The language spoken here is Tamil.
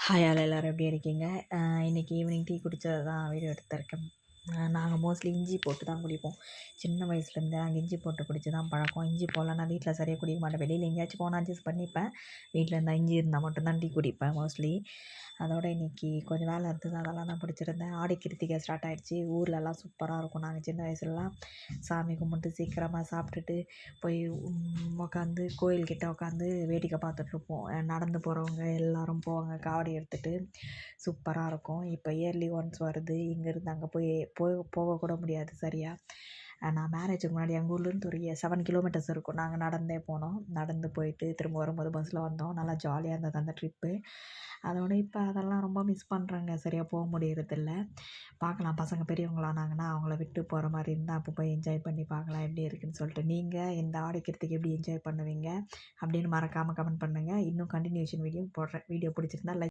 ஹாய் ஆல் எல்லோரும் எப்படி இருக்கீங்க? இன்றைக்கி ஈவினிங் டீ குடித்தது தான் வீடியோ எடுத்திருக்கேன். நாங்கள் மோஸ்ட்லி இஞ்சி போட்டு தான் குடிப்போம். சின்ன வயசுலேருந்தே நாங்கள் இஞ்சி போட்டு குடித்து தான் பழக்கம். இஞ்சி போடலன்னா வீட்டில் சரியாக குடிக்க மாட்டேன். வெளியில் எங்கேயாச்சும் போனால் அட்ஜஸ்ட் பண்ணிப்பேன். வீட்டில் இருந்தால் இஞ்சி இருந்தால் மட்டும்தான் டீ குடிப்பேன் மோஸ்ட்லி. அதோட இன்றைக்கி கொஞ்சம் வேலை இருந்தது, அதெல்லாம் தான் பிடிச்சிருந்தேன். ஆடி கிருத்திகை ஸ்டார்ட் ஆகிடுச்சி. ஊர்லலாம் சூப்பராக இருக்கும். நாங்கள் சின்ன வயசுலலாம் சாமி கும்பிட்டு சீக்கிரமாக சாப்பிட்டுட்டு போய் உட்காந்து கோயில்கிட்ட உட்காந்து வேடிக்கை பார்த்துட்ருப்போம். நடந்து போகிறவங்க எல்லோரும் போவாங்க காவடி எடுத்துகிட்டு. சூப்பராக இருக்கும். இப்போ இயர்லி ஒன்ஸ் வருது. இங்கேருந்து அங்கே போகக்கூட முடியாது சரியாக. நான் மேரேஜுக்கு முன்னாடி எங்கள் ஊர்லேருந்து ஒரு 7 கிலோமீட்டர்ஸ் இருக்கும். நாங்கள் நடந்தே போனோம். நடந்து போயிட்டு திரும்ப வரும்போது பஸ்ஸில் வந்தோம். நல்லா ஜாலியாக இருந்தது அந்த ட்ரிப்பு. அதோட இப்போ அதெல்லாம் ரொம்ப மிஸ் பண்ணுறேங்க. சரியாக போக முடியறதில்ல. பார்க்கலாம், பசங்க பெரியவங்களானாங்கன்னா அவங்கள விட்டு போகிற மாதிரி இருந்தால் அப்போ போய் என்ஜாய் பண்ணி பார்க்கலாம் எப்படி இருக்குதுன்னு சொல்லிட்டு. நீங்கள் இந்த ஆடி கிருத்திகை எப்படி என்ஜாய் பண்ணுவீங்க அப்படின்னு மறக்காமல் கமெண்ட் பண்ணுங்கள். இன்னும் கண்டினியூஷன் வீடியோ போடுறேன். வீடியோ பிடிச்சிருந்தா லைக்